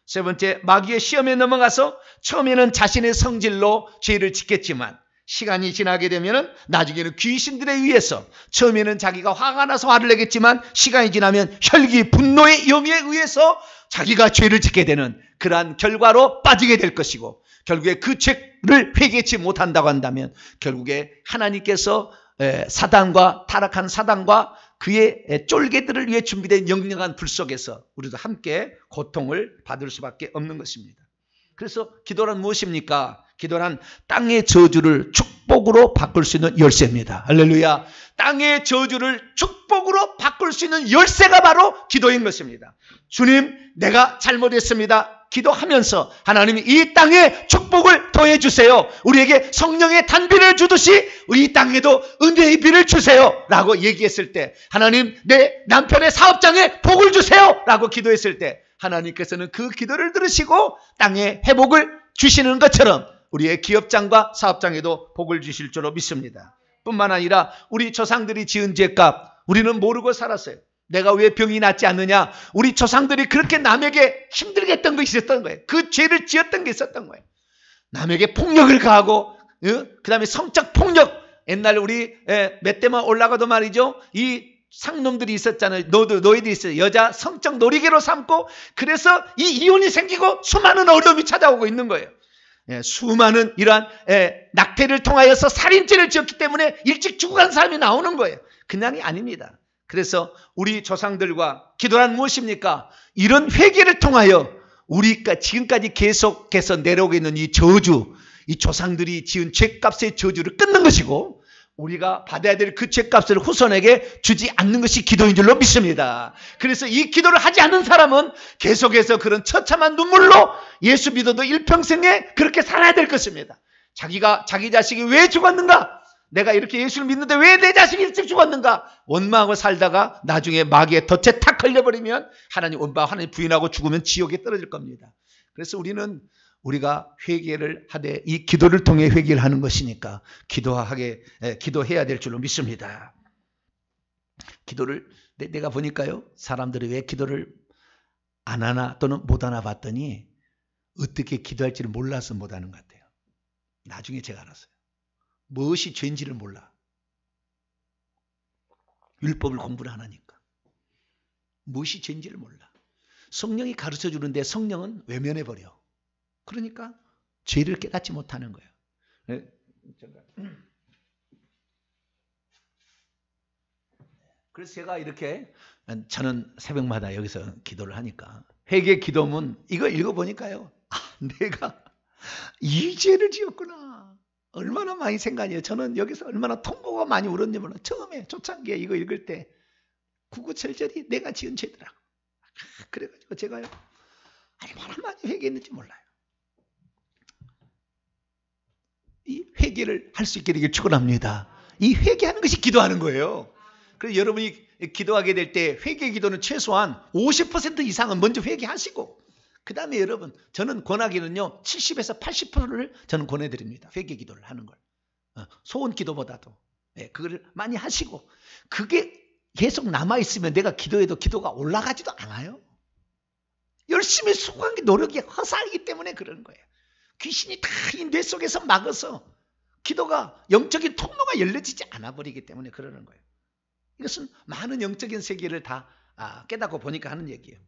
세 번째, 마귀의 시험에 넘어가서 처음에는 자신의 성질로 죄를 짓겠지만 시간이 지나게 되면 나중에는 귀신들에 의해서 처음에는 자기가 화가 나서 화를 내겠지만 시간이 지나면 혈기, 분노의 영에 의해서 자기가 죄를 짓게 되는 그러한 결과로 빠지게 될 것이고 결국에 그 죄를 회개치 못한다고 한다면 결국에 하나님께서 사단과 타락한 사단과 그의 쫄개들을 위해 준비된 영영한 불 속에서 우리도 함께 고통을 받을 수밖에 없는 것입니다. 그래서 기도란 무엇입니까? 기도란 땅의 저주를 축복으로 바꿀 수 있는 열쇠입니다. 할렐루야. 땅의 저주를 축복으로 바꿀 수 있는 열쇠가 바로 기도인 것입니다. 주님, 내가 잘못했습니다. 기도하면서 하나님이 이 땅에 축복을 더해 주세요. 우리에게 성령의 단비를 주듯이 이 땅에도 은혜의 비를 주세요. 라고 얘기했을 때 하나님, 내 남편의 사업장에 복을 주세요. 라고 기도했을 때 하나님께서는 그 기도를 들으시고 땅에 회복을 주시는 것처럼 우리의 기업장과 사업장에도 복을 주실 줄로 믿습니다. 뿐만 아니라 우리 조상들이 지은 죄값 우리는 모르고 살았어요. 내가 왜 병이 낫지 않느냐? 우리 조상들이 그렇게 남에게 힘들게 했던 것이 있었던 거예요. 그 죄를 지었던 게 있었던 거예요. 남에게 폭력을 가하고 그 다음에 성적 폭력. 옛날 우리 몇 대만 올라가도 말이죠. 이 상놈들이 있었잖아요. 노예들이 있어요. 여자 성적 놀이개로 삼고 그래서 이 이혼이 생기고 수많은 어려움이 찾아오고 있는 거예요. 수많은 이러한 낙태를 통하여서 살인죄를 지었기 때문에 일찍 죽어간 사람이 나오는 거예요. 그냥이 아닙니다. 그래서 우리 조상들과 기도란 무엇입니까? 이런 회개를 통하여 우리가 지금까지 계속해서 내려오고 있는 이 저주, 이 조상들이 지은 죄값의 저주를 끊는 것이고 우리가 받아야 될 그 죄값을 후손에게 주지 않는 것이 기도인 줄로 믿습니다. 그래서 이 기도를 하지 않는 사람은 계속해서 그런 처참한 눈물로 예수 믿어도 일평생에 그렇게 살아야 될 것입니다. 자기 자식이 왜 죽었는가? 내가 이렇게 예수를 믿는데 왜 내 자식이 일찍 죽었는가? 원망하고 살다가 나중에 마귀의 덫에 탁 걸려버리면 하나님 원망, 하나님 부인하고 죽으면 지옥에 떨어질 겁니다. 그래서 우리가 회개를 하되 이 기도를 통해 회개를 하는 것이니까 기도해야 될 줄로 믿습니다. 기도를 내가 보니까요. 사람들이 왜 기도를 안 하나 또는 못 하나 봤더니 어떻게 기도할지를 몰라서 못 하는 것 같아요. 나중에 제가 알았어요. 무엇이 죄인지를 몰라. 율법을 공부를 안 하니까. 무엇이 죄인지를 몰라. 성령이 가르쳐 주는데 성령은 외면해버려. 그러니까 죄를 깨닫지 못하는 거예요. 그래서 제가 이렇게 저는 새벽마다 여기서 기도를 하니까 회개 기도문 이거 읽어보니까요. 내가 이 죄를 지었구나. 얼마나 많이 생각해요. 저는 여기서 얼마나 통곡가 많이 울었냐면 처음에 초창기에 이거 읽을 때 99절절이 내가 지은 죄더라고. 그래가지고 제가요 얼마나 많이 회개했는지 몰라요. 이 회개를 할 수 있게 되길 축원합니다. 이 회개하는 것이 기도하는 거예요. 그래서 여러분이 기도하게 될 때 회개 기도는 최소한 50% 이상은 먼저 회개하시고 그 다음에 여러분 저는 권하기는요 70에서 80%를 저는 권해드립니다. 회개 기도를 하는 걸. 소원 기도보다도 그걸 많이 하시고 그게 계속 남아있으면 내가 기도해도 기도가 올라가지도 않아요. 열심히 수고한 게 노력이 허사이기 때문에 그러는 거예요. 귀신이 다 이 뇌 속에서 막아서 기도가 영적인 통로가 열려지지 않아 버리기 때문에 그러는 거예요. 이것은 많은 영적인 세계를 다 깨닫고 보니까 하는 얘기예요.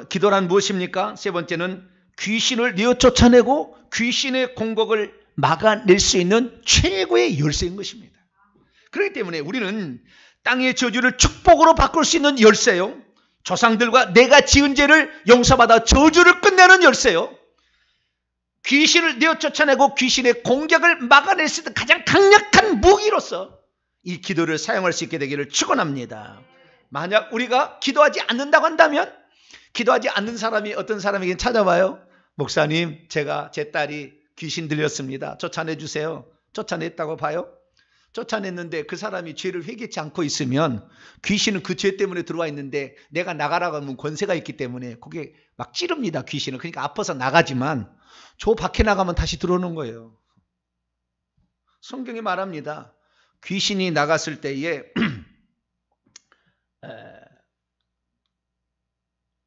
기도란 무엇입니까? 세 번째는 귀신을 내어 쫓아내고 귀신의 공격을 막아낼 수 있는 최고의 열쇠인 것입니다. 그렇기 때문에 우리는 땅의 저주를 축복으로 바꿀 수 있는 열쇠요. 조상들과 내가 지은 죄를 용서받아 저주를 끝내는 열쇠요. 귀신을 내어 쫓아내고 귀신의 공격을 막아낼 수 있는 가장 강력한 무기로서 이 기도를 사용할 수 있게 되기를 축원합니다. 만약 우리가 기도하지 않는다고 한다면 기도하지 않는 사람이 어떤 사람에게 찾아와요. 목사님, 제가 제 딸이 귀신 들렸습니다. 쫓아내 주세요. 쫓아냈다고 봐요. 쫓아냈는데 그 사람이 죄를 회개치 않고 있으면 귀신은 그 죄 때문에 들어와 있는데 내가 나가라고 하면 권세가 있기 때문에 그게 막 찌릅니다. 귀신은. 그러니까 아파서 나가지만 저 밖에 나가면 다시 들어오는 거예요. 성경이 말합니다. 귀신이 나갔을 때에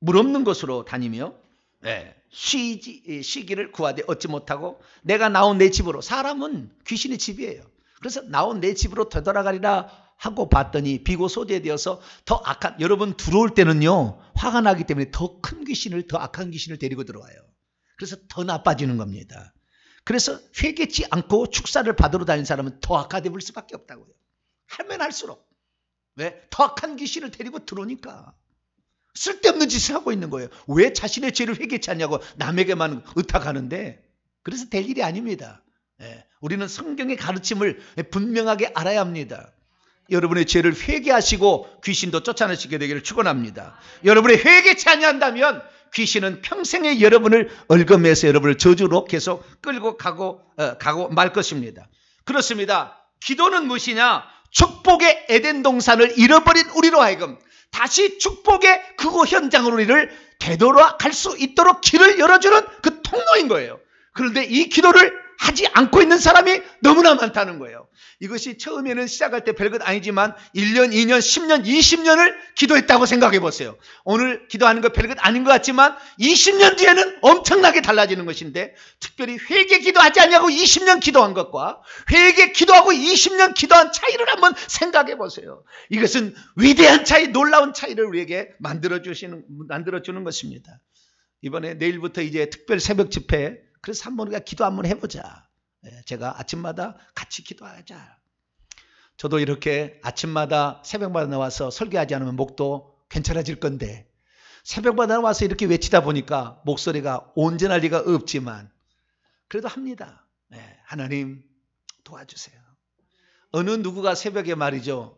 물 없는 곳으로 다니며 쉬기를 구하되 얻지 못하고 내가 나온 내 집으로, 사람은 귀신의 집이에요. 그래서 나온 내 집으로 되돌아가리라 하고 봤더니 비고소재에 되어서 더 악한, 여러분 들어올 때는요 화가 나기 때문에 더 큰 귀신을, 더 악한 귀신을 데리고 들어와요. 그래서 더 나빠지는 겁니다. 그래서 회개치 않고 축사를 받으러 다니는 사람은 더 악하게 볼 수밖에 없다고요. 하면 할수록. 왜? 더 악한 귀신을 데리고 들어오니까. 쓸데없는 짓을 하고 있는 거예요. 왜 자신의 죄를 회개치 않냐고 남에게만 의탁하는데, 그래서 될 일이 아닙니다. 우리는 성경의 가르침을 분명하게 알아야 합니다. 여러분의 죄를 회개하시고 귀신도 쫓아내시게 되기를 축원합니다. 여러분이 회개치 아니한다면 귀신은 평생에 여러분을 얽어매서 여러분을 저주로 계속 끌고 가고 말 것입니다. 그렇습니다. 기도는 무엇이냐? 축복의 에덴 동산을 잃어버린 우리로 하여금 다시 축복의 그곳 현장으로 우리를 되돌아갈 수 있도록 길을 열어주는 그 통로인 거예요. 그런데 이 기도를 하지 않고 있는 사람이 너무나 많다는 거예요. 이것이 처음에는 시작할 때 별것 아니지만 1년, 2년, 10년, 20년을 기도했다고 생각해 보세요. 오늘 기도하는 거 별것 아닌 것 같지만 20년 뒤에는 엄청나게 달라지는 것인데, 특별히 회개 기도하지 않냐고 20년 기도한 것과 회개 기도하고 20년 기도한 차이를 한번 생각해 보세요. 이것은 위대한 차이, 놀라운 차이를 우리에게 만들어주는 것입니다. 이번에 내일부터 이제 특별 새벽 집회, 그래서 한번 우리가 기도 한번 해보자. 제가 아침마다 같이 기도하자. 저도 이렇게 아침마다 새벽마다 나와서 설교하지 않으면 목도 괜찮아질 건데, 새벽마다 나와서 이렇게 외치다 보니까 목소리가 온전할 리가 없지만 그래도 합니다. 하나님 도와주세요. 어느 누구가 새벽에 말이죠,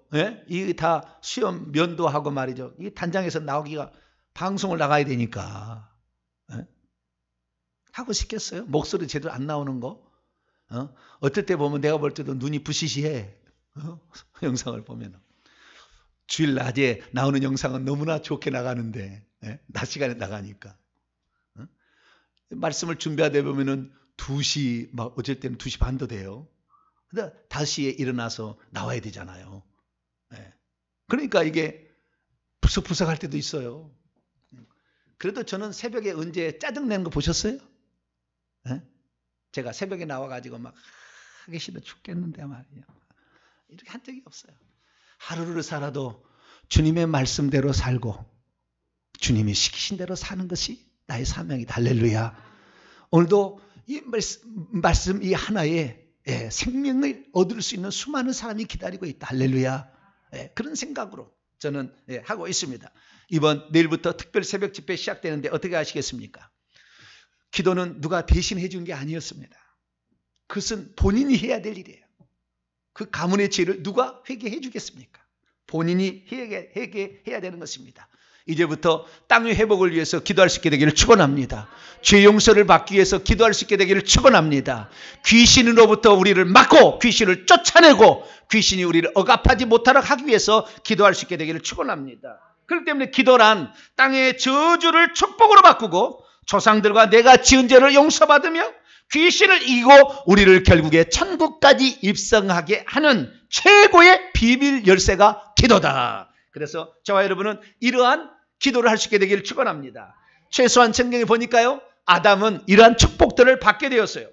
이게 다 수염 면도하고 말이죠, 이 단장에서 나오기가, 방송을 나가야 되니까 하고 싶겠어요? 목소리 제대로 안 나오는 거? 어떨 때 보면 내가 볼 때도 눈이 부시시해. 영상을 보면. 주일 낮에 나오는 영상은 너무나 좋게 나가는데, 낮 시간에 나가니까. 말씀을 준비하다 보면은 2시, 막 어쩔 때는 2시 반도 돼요. 근데 5시에 일어나서 나와야 되잖아요. 그러니까 이게 부석부석 할 때도 있어요. 그래도 저는 새벽에 언제 짜증내는 거 보셨어요? 제가 새벽에 나와가지고 막 하기 싫어 죽겠는데 말이에요. 이렇게 한 적이 없어요. 하루를 살아도 주님의 말씀대로 살고 주님이 시키신 대로 사는 것이 나의 사명이다. 할렐루야. 오늘도 이 말씀 이 하나에 생명을 얻을 수 있는 수많은 사람이 기다리고 있다. 할렐루야. 그런 생각으로 저는 하고 있습니다. 내일부터 특별 새벽 집회 시작되는데 어떻게 하시겠습니까? 기도는 누가 대신해 준 게 아니었습니다. 그것은 본인이 해야 될 일이에요. 그 가문의 죄를 누가 회개해 주겠습니까? 본인이 회개해야 되는 것입니다. 이제부터 땅의 회복을 위해서 기도할 수 있게 되기를 축원합니다. 죄 용서를 받기 위해서 기도할 수 있게 되기를 축원합니다. 귀신으로부터 우리를 막고 귀신을 쫓아내고 귀신이 우리를 억압하지 못하도록 하기 위해서 기도할 수 있게 되기를 축원합니다. 그렇기 때문에 기도란 땅의 저주를 축복으로 바꾸고 조상들과 내가 지은 죄를 용서받으며 귀신을 이기고 우리를 결국에 천국까지 입성하게 하는 최고의 비밀 열쇠가 기도다. 그래서 저와 여러분은 이러한 기도를 할 수 있게 되기를 축원합니다. 최소한 성경에 보니까요, 아담은 이러한 축복들을 받게 되었어요.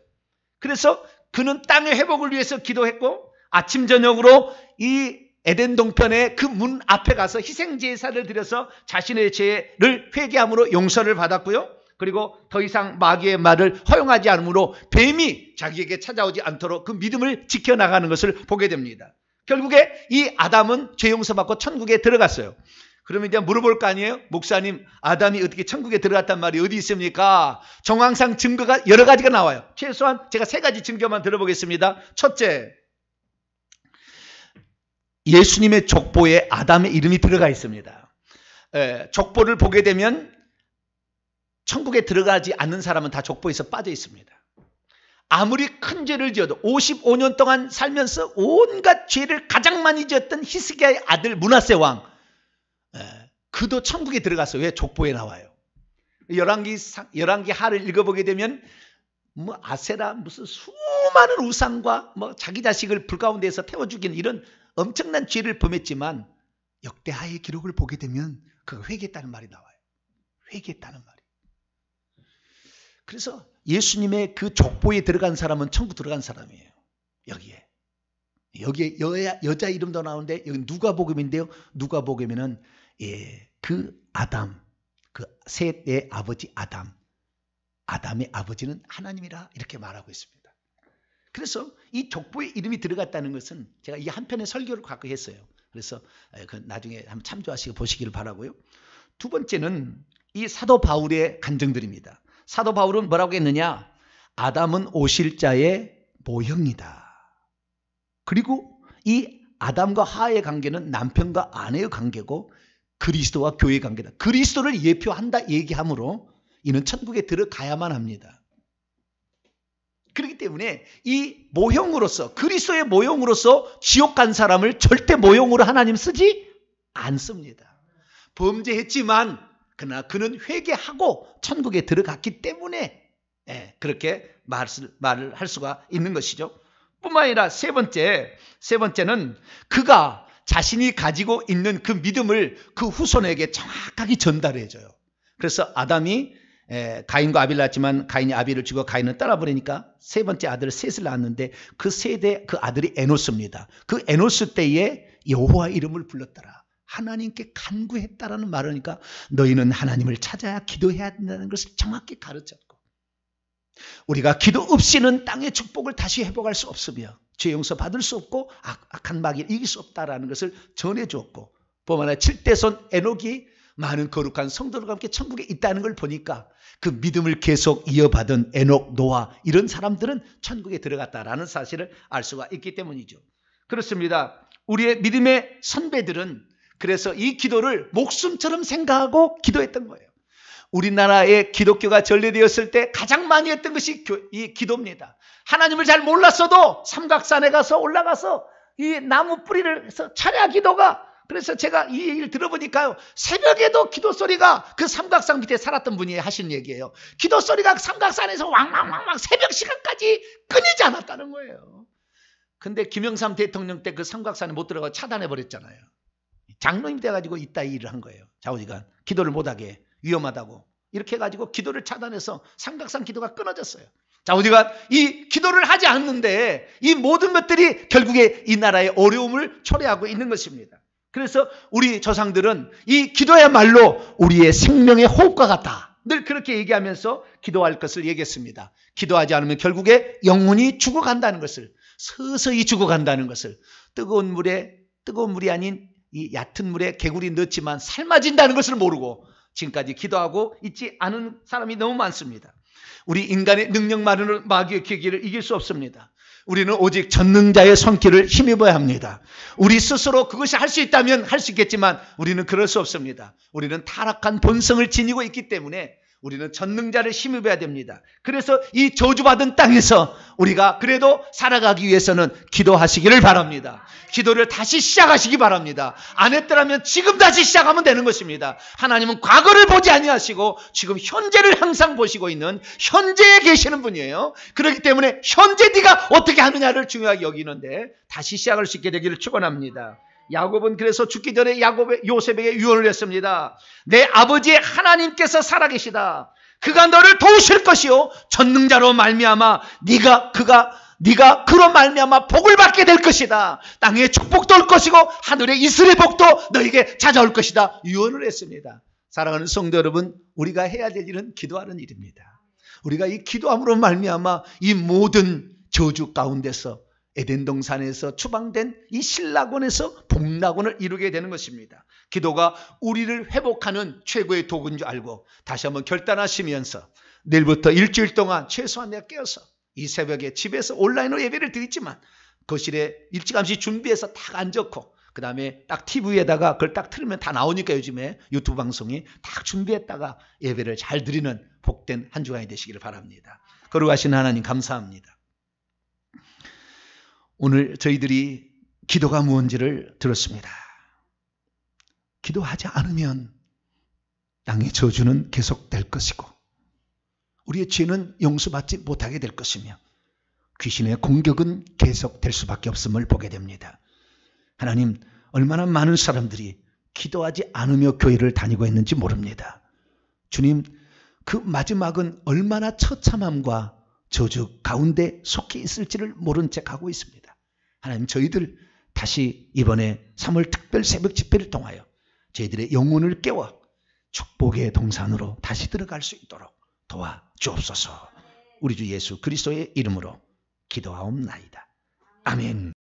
그래서 그는 땅의 회복을 위해서 기도했고 아침 저녁으로 이 에덴 동편의 그 문 앞에 가서 희생 제사를 드려서 자신의 죄를 회개함으로 용서를 받았고요. 그리고 더 이상 마귀의 말을 허용하지 않으므로 뱀이 자기에게 찾아오지 않도록 그 믿음을 지켜나가는 것을 보게 됩니다. 결국에 이 아담은 죄 용서받고 천국에 들어갔어요. 그러면 이제 물어볼 거 아니에요? 목사님, 아담이 어떻게 천국에 들어갔단 말이 어디 있습니까? 정황상 증거가 여러 가지가 나와요. 최소한 제가 3가지 증거만 들어보겠습니다. 첫째, 예수님의 족보에 아담의 이름이 들어가 있습니다. 족보를 보게 되면 천국에 들어가지 않는 사람은 다 족보에서 빠져 있습니다. 아무리 큰 죄를 지어도 55년 동안 살면서 온갖 죄를 가장 많이 지었던 히스기야의 아들 므낫세 왕, 그도 천국에 들어갔어요. 왜? 족보에 나와요. 열왕기 하를 읽어보게 되면 뭐 아세라 무슨 수많은 우상과 뭐 자기 자식을 불 가운데에서 태워 죽이는 이런 엄청난 죄를 범했지만 역대하의 기록을 보게 되면 그가 회개했다는 말이 나와요. 회개했다는 말이. 그래서 예수님의 그 족보에 들어간 사람은 천국 들어간 사람이에요. 여기에 여자 이름도 나오는데 여기 누가복음인데요. 누가복음에는 그 아담, 그 셋의 아버지 아담의 아버지는 하나님이라 이렇게 말하고 있습니다. 그래서 이 족보에 이름이 들어갔다는 것은 제가 이 한 편의 설교를 갖고 했어요. 그래서 나중에 한번 참조하시고 보시기를 바라고요. 두 번째는 이 사도 바울의 간증들입니다. 사도 바울은 뭐라고 했느냐? 아담은 오실자의 모형이다. 그리고 이 아담과 하와의 관계는 남편과 아내의 관계고 그리스도와 교회의 관계다. 그리스도를 예표한다 얘기하므로 이는 천국에 들어가야만 합니다. 그렇기 때문에 이 모형으로서 그리스도의 모형으로서 지옥 간 사람을 절대 모형으로 하나님 쓰지 않습니다. 범죄했지만 그러나 그는 회개하고 천국에 들어갔기 때문에 그렇게 말을 할 수가 있는 것이죠. 뿐만 아니라 세 번째는 그가 자신이 가지고 있는 그 믿음을 그 후손에게 정확하게 전달해줘요. 그래서 아담이 가인과 아비를 낳았지만 가인이 아비를 죽어 가인은 떠나버리니까 세 번째 아들을 셋을 낳았는데 그 아들이 에노스입니다. 그 에노스 때에 여호와 이름을 불렀더라. 하나님께 간구했다라는 말이니까 너희는 하나님을 찾아야 기도해야 된다는 것을 정확히 가르쳤고 우리가 기도 없이는 땅의 축복을 다시 회복할 수 없으며 죄 용서 받을 수 없고 악한 마귀를 이길 수 없다라는 것을 전해주었고 뿐만 아니라 7대손 에녹이 많은 거룩한 성도들과 함께 천국에 있다는 걸 보니까 그 믿음을 계속 이어받은 에녹, 노아 이런 사람들은 천국에 들어갔다라는 사실을 알 수가 있기 때문이죠. 그렇습니다. 우리의 믿음의 선배들은 그래서 이 기도를 목숨처럼 생각하고 기도했던 거예요. 우리나라의 기독교가 전래되었을 때 가장 많이 했던 것이 이 기도입니다. 하나님을 잘 몰랐어도 삼각산에 가서 올라가서 이 나무 뿌리를 해서 찬야 기도가 그래서 제가 이 얘기를 들어보니까요. 새벽에도 기도 소리가 그 삼각산 밑에 살았던 분이 하신 얘기예요. 기도 소리가 삼각산에서 왕왕왕왕 새벽 시간까지 끊이지 않았다는 거예요. 근데 김영삼 대통령 때 그 삼각산에 못 들어가 차단해 버렸잖아요. 장로님 돼가지고 이따 일을 한 거예요. 좌우지간 기도를 못하게 위험하다고 이렇게 해가지고 기도를 차단해서 삼각산 기도가 끊어졌어요. 좌우지간 이 기도를 하지 않는데 이 모든 것들이 결국에 이 나라의 어려움을 초래하고 있는 것입니다. 그래서 우리 조상들은 이 기도야말로 우리의 생명의 호흡과 같다. 늘 그렇게 얘기하면서 기도할 것을 얘기했습니다. 기도하지 않으면 결국에 영혼이 죽어간다는 것을 서서히 죽어간다는 것을 뜨거운 물이 아닌 이 얕은 물에 개구리 넣지만 삶아진다는 것을 모르고 지금까지 기도하고 있지 않은 사람이 너무 많습니다. 우리 인간의 능력만으로는 마귀의 계기를 이길 수 없습니다. 우리는 오직 전능자의 손길을 힘입어야 합니다. 우리 스스로 그것이 할 수 있다면 할 수 있겠지만 우리는 그럴 수 없습니다. 우리는 타락한 본성을 지니고 있기 때문에 우리는 전능자를 힘입어야 됩니다. 그래서 이 저주받은 땅에서 우리가 그래도 살아가기 위해서는 기도하시기를 바랍니다. 기도를 다시 시작하시기 바랍니다. 안 했더라면 지금 다시 시작하면 되는 것입니다. 하나님은 과거를 보지 아니하시고 지금 현재를 항상 보시고 있는 현재에 계시는 분이에요. 그렇기 때문에 현재 네가 어떻게 하느냐를 중요하게 여기는데 다시 시작할 수 있게 되기를 축원합니다. 야곱은 그래서 죽기 전에 요셉에게 유언을 했습니다. 내 아버지의 하나님께서 살아계시다. 그가 너를 도우실 것이요 전능자로 말미암아 네가 그로 말미암아 복을 받게 될 것이다. 땅에 축복도 올 것이고 하늘의 이슬의 복도 너에게 찾아올 것이다. 유언을 했습니다. 사랑하는 성도 여러분, 우리가 해야 될 일은 기도하는 일입니다. 우리가 이 기도함으로 말미암아 이 모든 저주 가운데서 에덴 동산에서 추방된 이 신라곤에서 복락곤을 이루게 되는 것입니다. 기도가 우리를 회복하는 최고의 도구인 줄 알고 다시 한번 결단하시면서 내일부터 일주일 동안 최소한 내가 깨어서 이 새벽에 집에서 온라인으로 예배를 드리지만 거실에 일찌감치 준비해서 딱 앉았고 그 다음에 딱 TV에다가 그걸 딱 틀면 다 나오니까 요즘에 유튜브 방송이 딱 준비했다가 예배를 잘 드리는 복된 한 주간이 되시기를 바랍니다. 거룩하신 하나님 감사합니다. 오늘 저희들이 기도가 무언지를 들었습니다. 기도하지 않으면 땅의 저주는 계속될 것이고 우리의 죄는 용서받지 못하게 될 것이며 귀신의 공격은 계속될 수밖에 없음을 보게 됩니다. 하나님, 얼마나 많은 사람들이 기도하지 않으며 교회를 다니고 있는지 모릅니다. 주님, 그 마지막은 얼마나 처참함과 저주 가운데 속해 있을지를 모른 채 가고 있습니다. 하나님, 저희들 다시 이번에 3월 특별 새벽 집회를 통하여 저희들의 영혼을 깨워 축복의 동산으로 다시 들어갈 수 있도록 도와주옵소서. 우리 주 예수 그리스도의 이름으로 기도하옵나이다. 아멘.